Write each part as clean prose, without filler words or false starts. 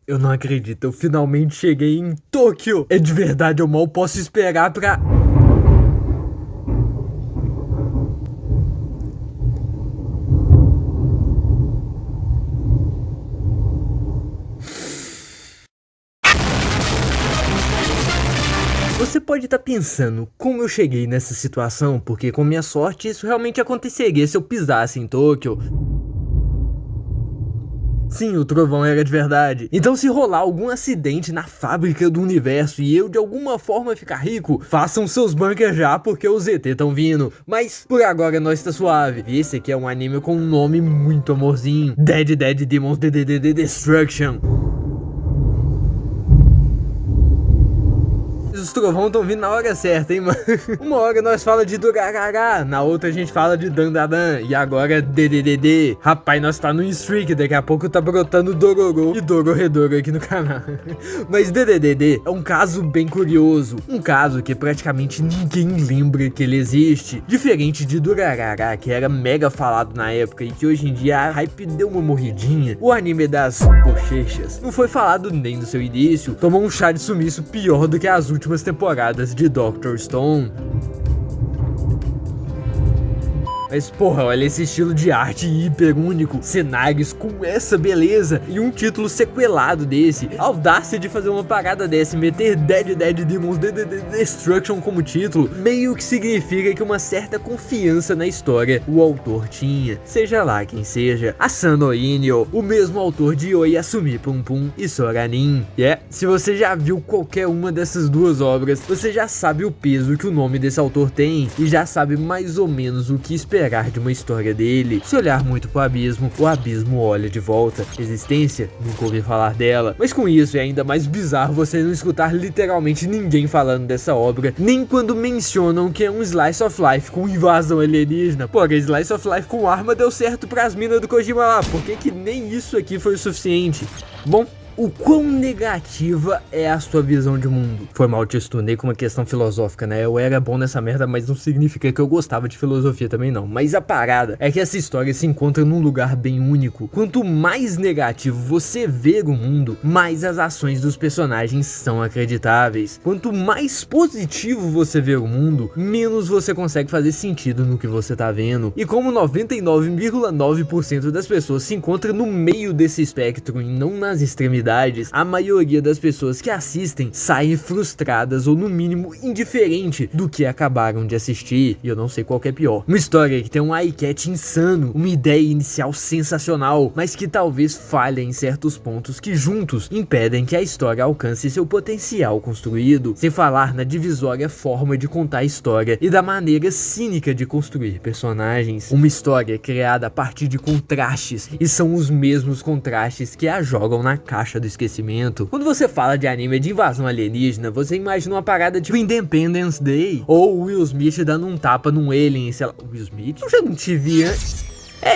Eu não acredito, eu finalmente cheguei em Tóquio. É de verdade, eu mal posso esperar pra... Você pode estar pensando como eu cheguei nessa situação, porque com minha sorte isso realmente aconteceria se eu pisasse em Tóquio. Sim, o trovão era de verdade. Então se rolar algum acidente na fábrica do universo e eu de alguma forma ficar rico, façam seus bunkers já porque os ZT estão vindo. Mas por agora nós tá suave. Esse aqui é um anime com um nome muito amorzinho. Dead Demons Destruction. Os trovão estão vindo na hora certa, hein, mano? Uma hora nós fala de Durarará, na outra a gente fala de Dandadan, e agora DDDD. Rapaz, nós tá no streak, daqui a pouco tá brotando Dororô e Dororedoro aqui no canal. Mas DDDD é um caso bem curioso, um caso que praticamente ninguém lembra que ele existe. Diferente de Durarará, que era mega falado na época e que hoje em dia a hype deu uma morridinha, o anime das bochechas não foi falado nem no seu início, tomou um chá de sumiço pior do que as últimas temporadas de Dr. Stone. Mas porra, olha esse estilo de arte hiper único, cenários com essa beleza e um título sequelado desse. A audácia de fazer uma parada dessa e meter Dead Demons Destruction como título, meio que significa que uma certa confiança na história o autor tinha, seja lá quem seja. Asano Inyo, o mesmo autor de Oyasumi Pum Pum e Soranin. Se você já viu qualquer uma dessas duas obras, você já sabe o peso que o nome desse autor tem e já sabe mais ou menos o que esperar de uma história dele. Se olhar muito pro abismo, o abismo olha de volta. Existência, nunca ouvi falar dela. Mas com isso é ainda mais bizarro você não escutar literalmente ninguém falando dessa obra, nem quando mencionam que é um slice of life com invasão alienígena. Porra, slice of life com arma deu certo pras minas do Kojima lá, por que nem isso aqui foi o suficiente? Bom, o quão negativa é a sua visão de mundo? Foi mal, te estudei com uma questão filosófica, né? Eu era bom nessa merda, mas não significa que eu gostava de filosofia também não. Mas a parada é que essa história se encontra num lugar bem único. Quanto mais negativo você vê o mundo, mais as ações dos personagens são acreditáveis. Quanto mais positivo você vê o mundo, menos você consegue fazer sentido no que você tá vendo. E como 99,9% das pessoas se encontram no meio desse espectro e não nas extremidades, a maioria das pessoas que assistem saem frustradas ou no mínimo indiferente do que acabaram de assistir, e eu não sei qual que é pior. Uma história que tem um eye-catch insano, uma ideia inicial sensacional, mas que talvez falha em certos pontos que juntos impedem que a história alcance seu potencial construído, sem falar na divisória forma de contar a história e da maneira cínica de construir personagens. Uma história criada a partir de contrastes, e são os mesmos contrastes que a jogam na caixa do esquecimento. Quando você fala de anime de invasão alienígena, você imagina uma parada tipo Independence Day, ou Will Smith dando um tapa num alien, sei lá, Will Smith? Eu já não te vi antes.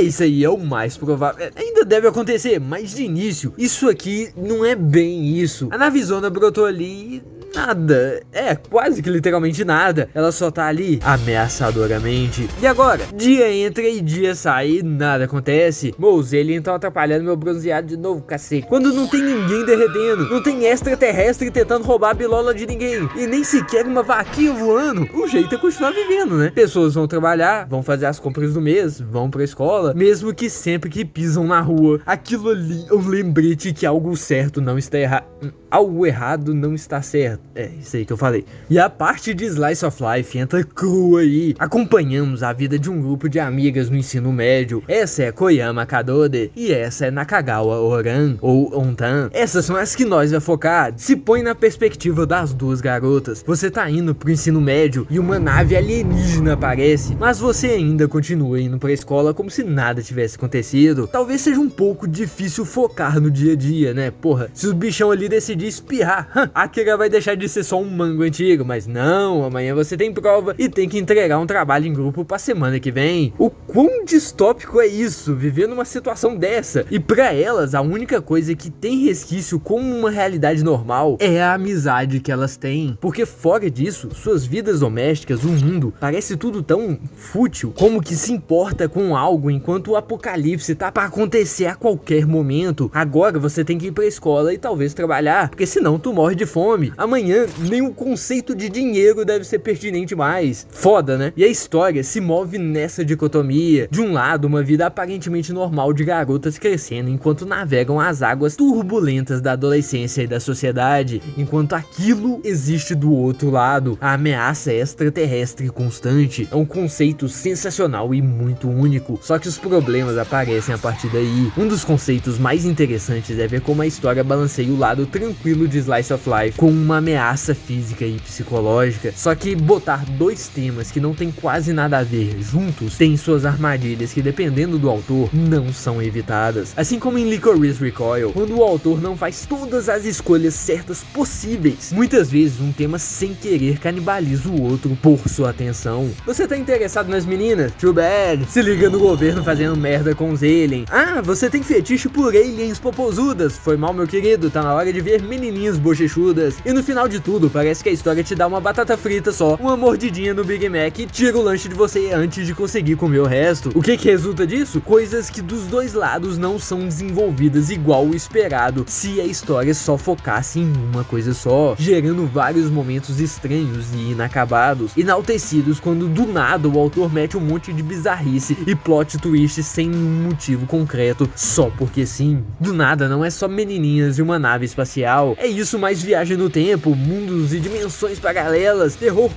Isso aí é o mais provável. Ainda deve acontecer, mas de início, isso aqui não é bem isso. A Navizona brotou ali e nada, quase que literalmente nada. Ela só tá ali ameaçadoramente. E agora? Dia entra e dia sai e nada acontece. Os aliens estão atrapalhando meu bronzeado de novo, cacete. Quando não tem ninguém derretendo, não tem extraterrestre tentando roubar a bilola de ninguém, e nem sequer uma vaquinha voando, o jeito é continuar vivendo, né? Pessoas vão trabalhar, vão fazer as compras do mês, vão pra escola, mesmo que sempre que pisam na rua, aquilo ali é um lembrete que algo certo não está errado. Algo errado não está certo. Isso aí que eu falei. E a parte de Slice of Life entra crua aí. Acompanhamos a vida de um grupo de amigas no ensino médio. Essa é Koyama Kadode e essa é Nakagawa Oran, ou Ontan. Essas são as que nós vai focar. Se põe na perspectiva das duas garotas. Você tá indo pro ensino médio e uma nave alienígena aparece, mas você ainda continua indo pra escola como se nada tivesse acontecido. Talvez seja um pouco difícil focar no dia a dia, né? Porra, se os bichão ali decidir espirrar, a Akira vai deixar apesar de ser só um manga antigo, mas não, amanhã você tem prova e tem que entregar um trabalho em grupo pra semana que vem. O quão distópico é isso, viver numa situação dessa? E pra elas, a única coisa que tem resquício como uma realidade normal é a amizade que elas têm, porque fora disso, suas vidas domésticas, o mundo, parece tudo tão fútil, como que se importa com algo enquanto o apocalipse tá pra acontecer a qualquer momento. Agora você tem que ir pra escola e talvez trabalhar, porque senão tu morre de fome. Amanhã nem o conceito de dinheiro deve ser pertinente mais. Foda, né? E a história se move nessa dicotomia. De um lado, uma vida aparentemente normal de garotas crescendo enquanto navegam as águas turbulentas da adolescência e da sociedade, enquanto aquilo existe do outro lado. A ameaça extraterrestre constante é um conceito sensacional e muito único, só que os problemas aparecem a partir daí. Um dos conceitos mais interessantes é ver como a história balanceia o lado tranquilo de Slice of Life com uma ameaça física e psicológica, só que botar dois temas que não tem quase nada a ver juntos tem suas armadilhas que, dependendo do autor, não são evitadas. Assim como em Licorice Recoil, quando o autor não faz todas as escolhas certas possíveis, muitas vezes um tema sem querer canibaliza o outro por sua atenção. Você tá interessado nas meninas? Too bad. Se liga no governo fazendo merda com os aliens. Ah, você tem fetiche por aliens popozudas? Foi mal, meu querido, tá na hora de ver menininhas bochechudas. E no final de tudo, parece que a história te dá uma batata frita só, uma mordidinha no Big Mac e tira o lanche de você antes de conseguir comer o resto. O que resulta disso? Coisas que dos dois lados não são desenvolvidas igual o esperado se a história só focasse em uma coisa só, gerando vários momentos estranhos e inacabados, enaltecidos quando do nada o autor mete um monte de bizarrice e plot twist sem um motivo concreto, só porque sim. Do nada não é só menininhas e uma nave espacial, é isso mais viagem no tempo, mundos e dimensões paralelas, terror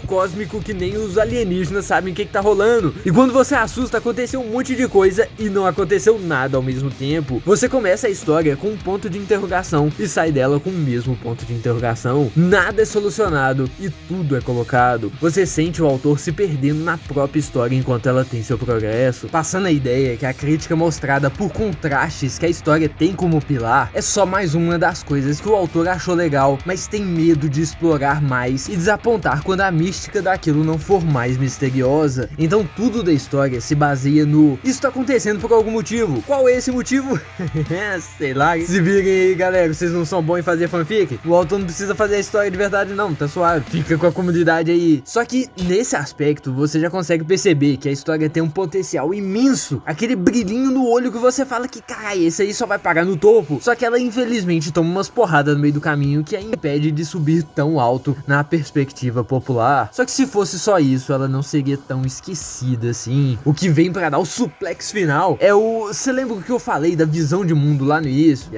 cósmico que nem os alienígenas sabem o que tá rolando. E quando você assusta, aconteceu um monte de coisa e não aconteceu nada ao mesmo tempo. Você começa a história com um ponto de interrogação e sai dela com o mesmo ponto de interrogação. Nada é solucionado e tudo é colocado. Você sente o autor se perdendo na própria história enquanto ela tem seu progresso, passando a ideia que a crítica mostrada por contrastes que a história tem como pilar é só mais uma das coisas que o autor achou legal, mas tem medo de explorar mais e desapontar quando a mística daquilo não for mais misteriosa. Então tudo da história se baseia no isso tá acontecendo por algum motivo. Qual é esse motivo? Sei lá. Se virem aí, galera, vocês não são bons em fazer fanfic? O autor não precisa fazer a história de verdade não, tá suave. Fica com a comunidade aí. Só que nesse aspecto você já consegue perceber que a história tem um potencial imenso. Aquele brilhinho no olho que você fala que, caralho, esse aí só vai parar no topo. Só que ela infelizmente toma umas porradas no meio do caminho que a impede de subir tão alto na perspectiva popular. Só que se fosse só isso, ela não seria tão esquecida assim. O que vem pra dar o suplex final é o... Você lembra o que eu falei da visão de mundo lá no início?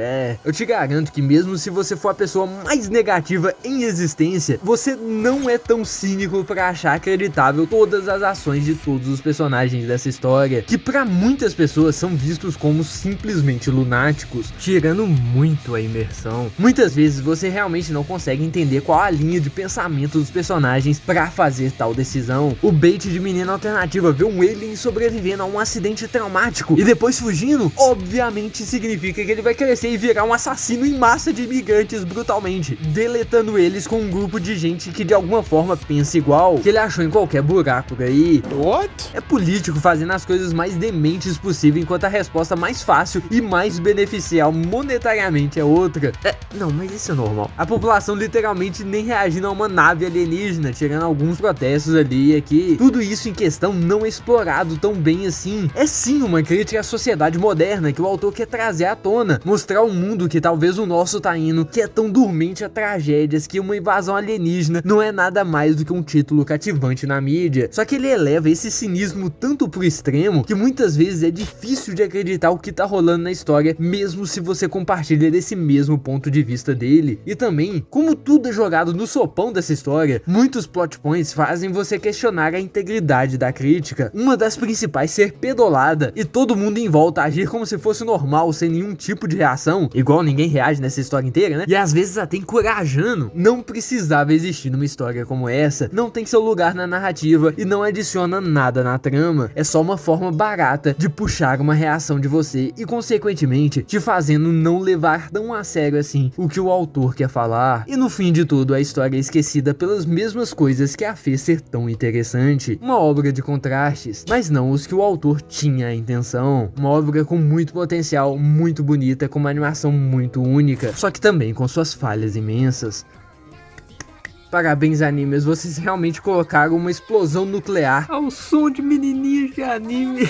Eu te garanto que mesmo se você for a pessoa mais negativa em existência, você não é tão cínico pra achar acreditável todas as ações de todos os personagens dessa história, que pra muitas pessoas são vistos como simplesmente lunáticos, tirando muito a imersão. Muitas vezes você realmente não consegue entender qual a linha de pensamento dos personagens pra fazer tal decisão. O bait de menina alternativa ver um alien sobrevivendo a um acidente traumático e depois fugindo, obviamente significa que ele vai crescer e virar um assassino em massa de imigrantes brutalmente, deletando eles com um grupo de gente que de alguma forma pensa igual, que ele achou em qualquer buraco por aí. What? É político fazendo as coisas mais dementes possível, enquanto a resposta mais fácil e mais beneficial monetariamente é outra. Não, mas isso é normal. A população literalmente nem reagindo a uma nave alienígena, tirando alguns protestos ali e aqui. Tudo isso em questão não é explorado tão bem assim. É sim uma crítica à sociedade moderna que o autor quer trazer à tona, mostrar um mundo que talvez o nosso tá indo, que é tão dormente a tragédias que uma invasão alienígena não é nada mais do que um título cativante na mídia. Só que ele eleva esse cinismo tanto pro extremo que muitas vezes é difícil de acreditar o que tá rolando na história, mesmo se você compartilha desse mesmo ponto de vista dele. E também, como tudo é jogado no sopão dessa história, muitos Muitos plot points fazem você questionar a integridade da crítica, uma das principais ser pedolada e todo mundo em volta agir como se fosse normal, sem nenhum tipo de reação, igual ninguém reage nessa história inteira, né? E às vezes até encorajando. Não precisava existir numa história como essa, não tem seu lugar na narrativa e não adiciona nada na trama, é só uma forma barata de puxar uma reação de você e consequentemente te fazendo não levar tão a sério assim o que o autor quer falar. E no fim de tudo, a história é esquecida pelas mesmas coisas que a fez ser tão interessante, uma obra de contrastes, mas não os que o autor tinha a intenção, uma obra com muito potencial, muito bonita, com uma animação muito única, só que também com suas falhas imensas. Parabéns, animes, vocês realmente colocaram uma explosão nuclear ao som de menininhos de anime.